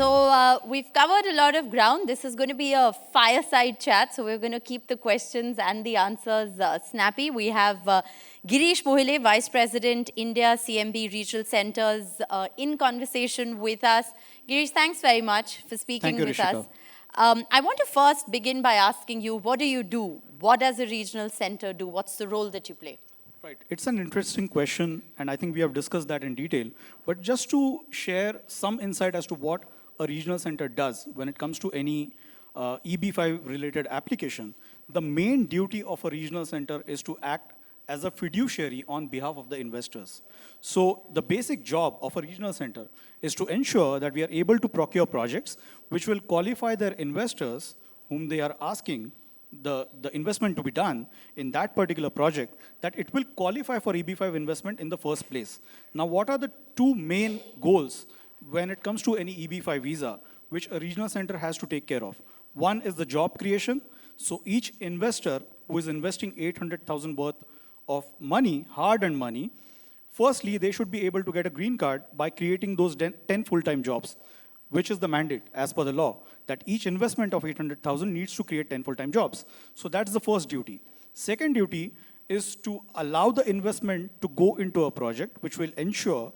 So we've covered a lot of ground. This is going to be a fireside chat. So we're going to keep the questions and the answers snappy. We have Girish Mohile, Vice President, India CMB Regional Centers, in conversation with us. Girish, thanks very much for speaking with Rishika. us. I want to first begin by asking you, what do you do? What does a regional center do? What's the role that you play? Right. It's an interesting question, and I think we have discussed that in detail. But just to share some insight as to what a regional center does when it comes to any EB5 related application, the main duty of a regional center is to act as a fiduciary on behalf of the investors. So the basic job of a regional center is to ensure that we are able to procure projects which will qualify their investors whom they are asking the investment to be done in that particular project, that it will qualify for EB5 investment in the first place. Now, what are the two main goals when it comes to any EB5 visa, which a regional center has to take care of? One is the job creation. So each investor who is investing 800,000 worth of money, hard-earned money, firstly, they should be able to get a green card by creating those 10 full-time jobs, which is the mandate as per the law, that each investment of 800,000 needs to create 10 full-time jobs. So that's the first duty. Second duty is to allow the investment to go into a project which will ensure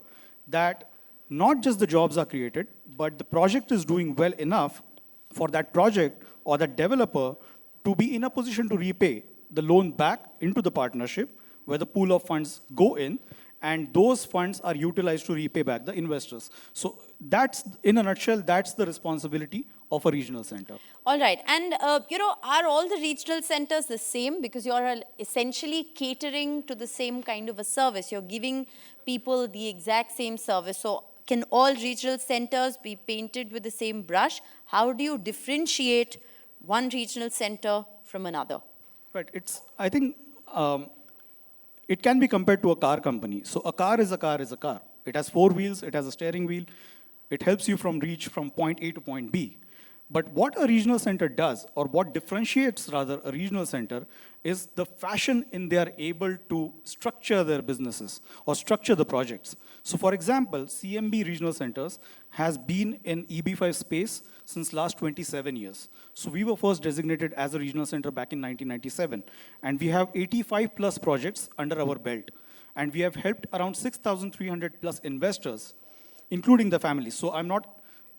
that not just the jobs are created, but the project is doing well enough for that project or that developer to be in a position to repay the loan back into the partnership where the pool of funds go in, and those funds are utilized to repay back the investors. So that's, in a nutshell, that's the responsibility of a regional center. All right. And, are all the regional centers the same? Because you're essentially catering to the same kind of a service. You're giving people the exact same service. So can all regional centers be painted with the same brush? How do you differentiate one regional center from another? Right. I think, it can be compared to a car company. So a car is a car is a car. It has four wheels, it has a steering wheel. It helps you reach from point A to point B. But what a regional center does, or what differentiates rather a regional center, is the fashion in they are able to structure their businesses or structure the projects. So for example, CMB regional centers has been in EB5 space since last 27 years. So we were first designated as a regional center back in 1997. And we have 85 plus projects under our belt. And we have helped around 6,300 plus investors, including the families. So I'm not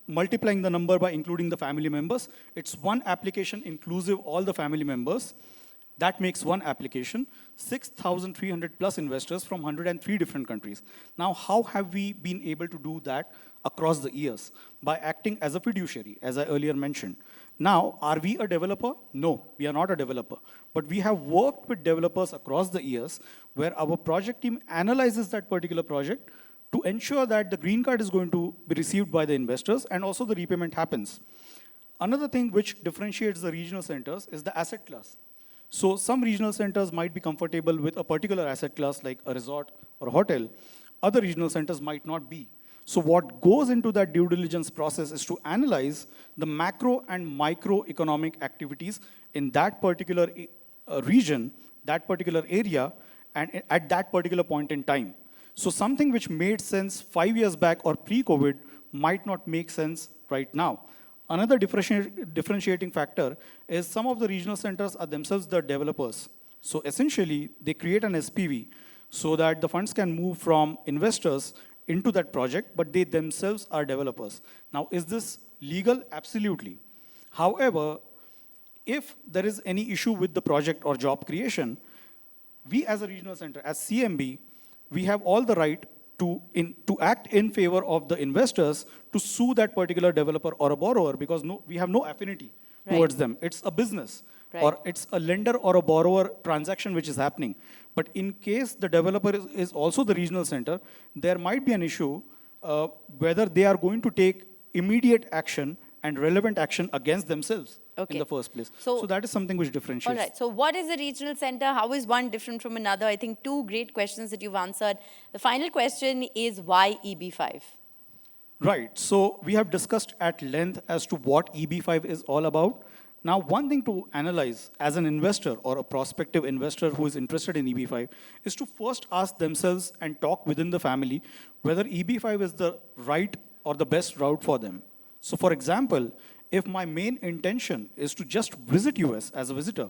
multiplying the number by including the family members. It's one application inclusive all the family members. That makes one application, 6,300 plus investors from 103 different countries. Now, how have we been able to do that across the years? By acting as a fiduciary, as I earlier mentioned. Now, are we a developer? No, we are not a developer. But we have worked with developers across the years where our project team analyzes that particular project to ensure that the green card is going to be received by the investors and also the repayment happens. Another thing which differentiates the regional centers is the asset class. So some regional centers might be comfortable with a particular asset class like a resort or a hotel. Other regional centers might not be. So what goes into that due diligence process is to analyze the macro and microeconomic activities in that particular region, that particular area, and at that particular point in time. So something which made sense 5 years back or pre-COVID might not make sense right now. Another differentiating factor is some of the regional centers are themselves the developers. So essentially, they create an SPV so that the funds can move from investors into that project, but they themselves are developers. Now, is this legal? Absolutely. However, if there is any issue with the project or job creation, we as a regional center, as CMB, we have all the right to act in favor of the investors to sue that particular developer or a borrower, because we have no affinity towards them. It's a business, or it's a lender or a borrower transaction which is happening. But in case the developer is also the regional center, there might be an issue whether they are going to take immediate action and relevant action against themselves in the first place. So that is something which differentiates. All right. So what is a regional center? How is one different from another? I think two great questions that you've answered. The final question is why EB5? Right. So we have discussed at length as to what EB5 is all about. Now, one thing to analyze as an investor or a prospective investor who is interested in EB5 is to first ask themselves and talk within the family whether EB5 is the right or the best route for them. So for example, if my main intention is to just visit US as a visitor,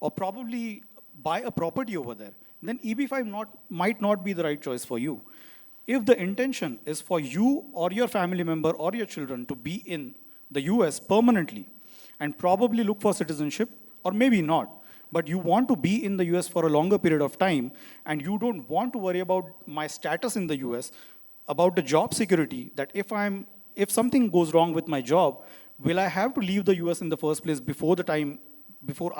or probably buy a property over there, then EB5 might not be the right choice for you. If the intention is for you or your family member or your children to be in the US permanently and probably look for citizenship, or maybe not, but you want to be in the US for a longer period of time and you don't want to worry about my status in the US, about the job security, that if something goes wrong with my job, will I have to leave the US in the first place before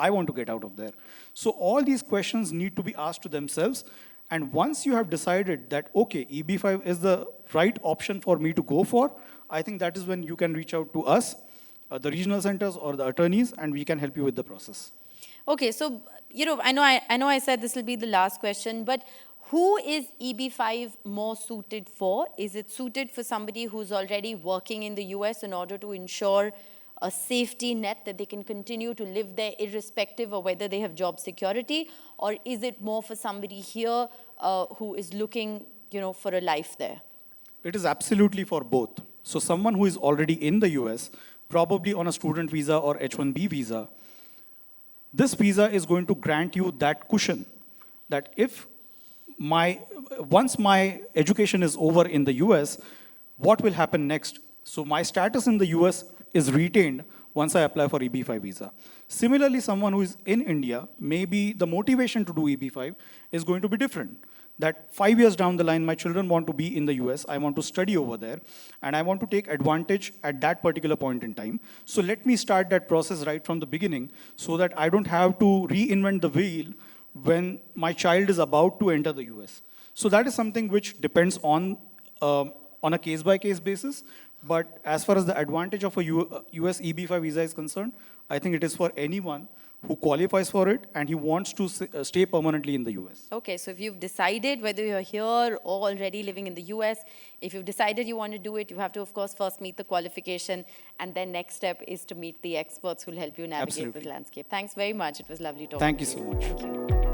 I want to get out of there? So all these questions need to be asked to themselves. And once you have decided that, okay, EB5 is the right option for me to go for, I think that is when you can reach out to us, the regional centers or the attorneys, and we can help you with the process. Okay, so, I know I said this will be the last question, but who is EB5 more suited for? Is it suited for somebody who's already working in the US in order to ensure a safety net that they can continue to live there irrespective of whether they have job security? Or is it more for somebody here who is looking, for a life there? It is absolutely for both. So someone who is already in the US, probably on a student visa or H-1B visa, this visa is going to grant you that cushion that if once my education is over in the US, what will happen next? So my status in the US is retained once I apply for EB5 visa. Similarly, someone who is in India, maybe the motivation to do EB5 is going to be different. That 5 years down the line, my children want to be in the US, I want to study over there, and I want to take advantage at that particular point in time. So let me start that process right from the beginning so that I don't have to reinvent the wheel when my child is about to enter the US. So that is something which depends on a case-by-case basis. But as far as the advantage of a US EB5 visa is concerned, I think it is for anyone who qualifies for it and he wants to stay permanently in the US. Okay, so if you've decided whether you're here or already living in the US, if you've decided you want to do it, you have to, of course, first meet the qualification, and then next step is to meet the experts who will help you navigate Absolutely. the landscape. Thanks very much. It was lovely talking Thank you to so much. Thank you.